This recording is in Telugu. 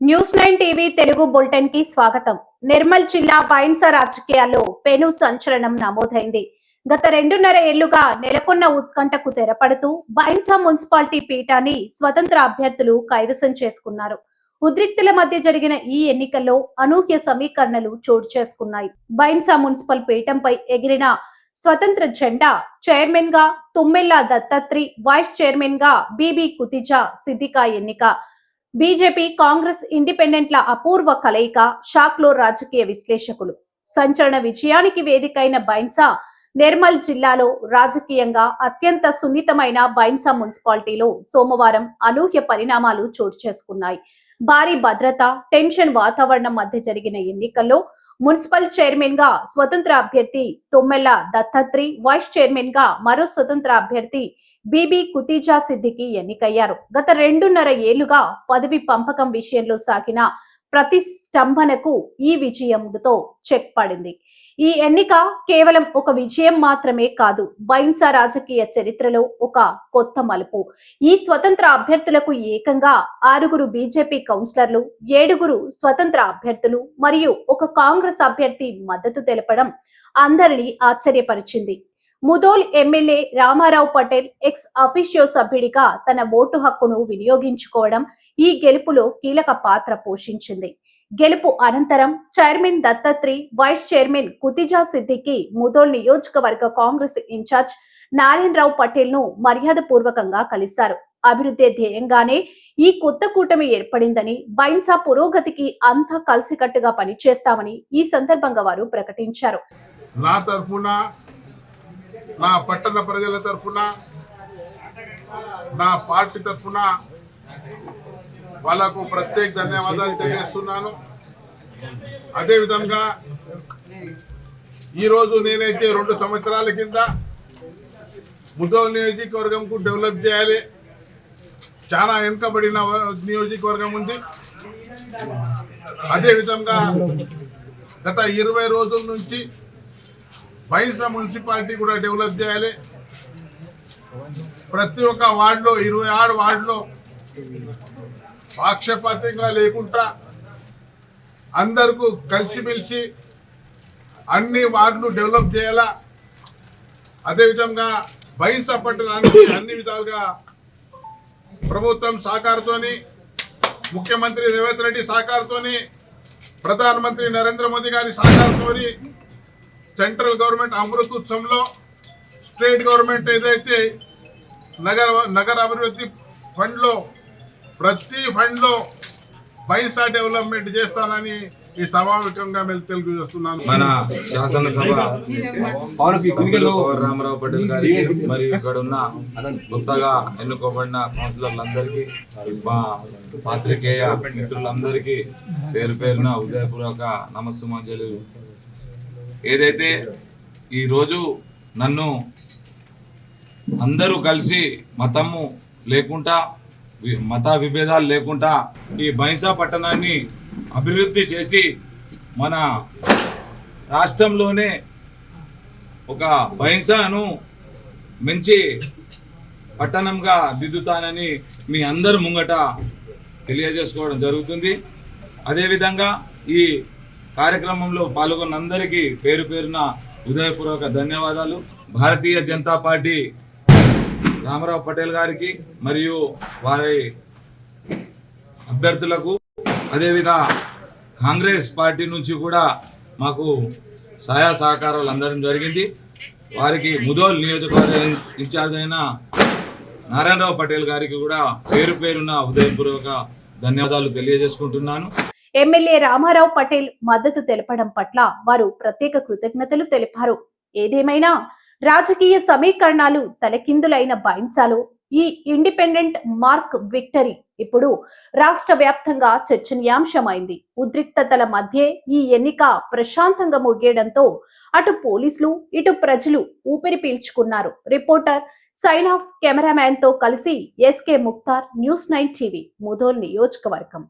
న్యూస్ 9 టీవీ తెలుగు బులెటిన్ కి స్వాగతం. నిర్మల్ జిల్లా బైన్స రాజకీయాల్లో పెను సంచలనం నమోదైంది. గత 2.5 ఏళ్లుగా నెలకొన్న ఉత్కంఠకు తెరపడుతూ బైన్స మున్సిపాలిటీ పీఠాన్ని స్వతంత్ర అభ్యర్థులు కైవసం చేసుకున్నారు. ఉద్రిక్తుల మధ్య జరిగిన ఈ ఎన్నికల్లో అనూహ్య సమీకరణలు చోటు చేసుకున్నాయి. బైన్స మున్సిపల్ పీఠంపై ఎగిరిన స్వతంత్ర జెండా చైర్మన్ గా తుమ్మెల్ల దత్తాత్రి, వైస్ చైర్మన్ గా బీబీ కుతిజా సిద్దికా ఎన్నిక. బీజేపీ కాంగ్రెస్ ఇండిపెండెంట్ల అపూర్వ కలయిక షాక్లో రాజకీయ విశ్లేషకులు. సంచలన విజయానికి వేదికైన బైన్స నిర్మల్ జిల్లాలో రాజకీయంగా అత్యంత సున్నితమైన బైన్స మున్సిపాలిటీలో సోమవారం అనూహ్య పరిణామాలు చోటు చేసుకున్నాయి. భారీ భద్రత, టెన్షన్ వాతావరణం మధ్య జరిగిన ఎన్నికల్లో మున్సిపల్ చైర్మన్ గా స్వతంత్ర అభ్యర్థి తుమ్మెల్ల దత్తాత్రి, వైస్ చైర్మన్ గా మరో స్వతంత్ర అభ్యర్థి బీబీ కుతిజా సిద్దికి ఎన్నికయ్యారు. గత 2.5 ఏళ్లుగా పదవి పంపకం విషయంలో సాగిన ప్రతిష్టంభనకు ఈ విజయంతో చెక్ పడింది. ఈ ఎన్నిక కేవలం ఒక విజయం మాత్రమే కాదు, బైన్స రాజకీయ చరిత్రలో ఒక కొత్త మలుపు. ఈ స్వతంత్ర అభ్యర్థులకు ఏకంగా 6 బీజేపీ కౌన్సిలర్లు, 7 స్వతంత్ర అభ్యర్థులు మరియు ఒక కాంగ్రెస్ అభ్యర్థి మద్దతు తెలపడం అందరినీ ఆశ్చర్యపరిచింది. Mudhol MLA Ramarao Patel ex officio సభ్యుడిగా తన ఓటు హక్కును వినియోగించుకోవడం ఈ గెలుపులో కీలక పాత్ర పోషించింది. గెలుపు అనంతరం chairman Dattatri, vice chairman Kutija Siddiqui Mudhol నియోజకవర్గ కాంగ్రెస్ ఇన్ఛార్జ్ నారాయణరావు పటేల్ ను మర్యాద పూర్వకంగా కలిశారు. అభివృద్ధి ధ్యేయంగానే ఈ కొత్త కూటమి ఏర్పడిందని, బైన్స పురోగతికి అంతా కలిసికట్టుగా పనిచేస్తామని ఈ సందర్భంగా వారు ప్రకటించారు. నా పట్టణ ప్రజల తరఫున, నా పార్టీ తరఫున వాళ్ళకు ప్రత్యేక ధన్యవాదాలు తెలియజేస్తున్నాను. అదేవిధంగా ఈరోజు నేనైతే 2 సంవత్సరాల కింద ముదోల్ నియోజకవర్గంకు డెవలప్ చేయాలి, చాలా వెనుకబడిన నియోజకవర్గం ఉంది. అదేవిధంగా గత 20 రోజుల నుంచి బైన్స మున్సిపాలిటీ కూడా డెవలప్ చేయాలి. ప్రతి ఒక్క వార్డులో 26 వార్డులో పాక్షపాతంగా లేకుండా అందరికీ కలిసిమెలిసి అన్ని వార్డులు డెవలప్ చేయాలా. అదేవిధంగా బైన్స పట్టణానికి అన్ని విధాలుగా ప్రభుత్వం సహకారంతోని, ముఖ్యమంత్రి రేవంత్ రెడ్డి సహకారంతోని, ప్రధానమంత్రి నరేంద్ర మోదీ గారి సహకారంతోని, సెంట్రల్ గవర్నమెంట్ అమృత్ ఉత్సవంలో స్టేట్ గవర్నమెంట్ ఏదైతే నగర అభివృద్ధి ఫండ్లో ప్రతి ఫండ్లో బైన్స డెవలప్మెంట్ చేస్తానని ఈ సమావేశంగా మేము తెలియజేస్తున్నాను. మన శాసనసభ రామారావు పటేల్ గారికి మరియు ఇక్కడ ఉన్న కొత్తగా ఎన్నుకోబడిన కౌన్సిలర్లందరికీ, మా పాత్రికేయ మిత్రులందరికీ పేరు పేరున ఉదయపూర్వక నమస్సుమాంజలి. ఏదైతే ఈరోజు నన్ను అందరూ కలిసి మతము లేకుండా, మత విభేదాలు లేకుండా ఈ బైన్స పట్టణాన్ని అభివృద్ధి చేసి మన రాష్ట్రంలోనే ఒక బైన్సను మంచి పట్టణంగా దిద్దుతానని మీ అందరి ముంగట తెలియజేసుకోవడం జరుగుతుంది. అదేవిధంగా ఈ కార్యక్రమంలో పాల్గొన్న అందరికీ పేరు పేరున హృదయపూర్వక ధన్యవాదాలు. భారతీయ జనతా పార్టీ రామారావు పటేల్ గారికి మరియు వారి అభ్యర్థులకు, అదేవిధంగా కాంగ్రెస్ పార్టీ నుంచి కూడా మాకు సహాయ సహకారాలు అందడం జరిగింది. వారికి ముదోల్ నియోజకవర్గ ఇన్ఛార్జ్ అయిన నారాయణరావు పటేల్ గారికి కూడా పేరు పేరున హృదయపూర్వక ధన్యవాదాలు తెలియజేసుకుంటున్నాను. ఎమ్మెల్యే రామారావు పటేల్ మద్దతు తెలపడం పట్ల వారు ప్రత్యేక కృతజ్ఞతలు తెలిపారు. ఏదేమైనా రాజకీయ సమీకరణాలు తలకిందులైన బైన్సలో ఈ ఇండిపెండెంట్ మార్క్ విక్టరీ ఇప్పుడు రాష్ట్ర వ్యాప్తంగా చర్చనీయాంశమైంది. ఉద్రిక్తతల మధ్య ఈ ఎన్నిక ప్రశాంతంగా ముగియడంతో అటు పోలీసులు, ఇటు ప్రజలు ఊపిరి పీల్చుకున్నారు. రిపోర్టర్ సైన్ ఆఫ్, కెమెరామ్యాన్ తో కలిసి SK Muktar, news 9 TV, Mudhol నియోజకవర్గం.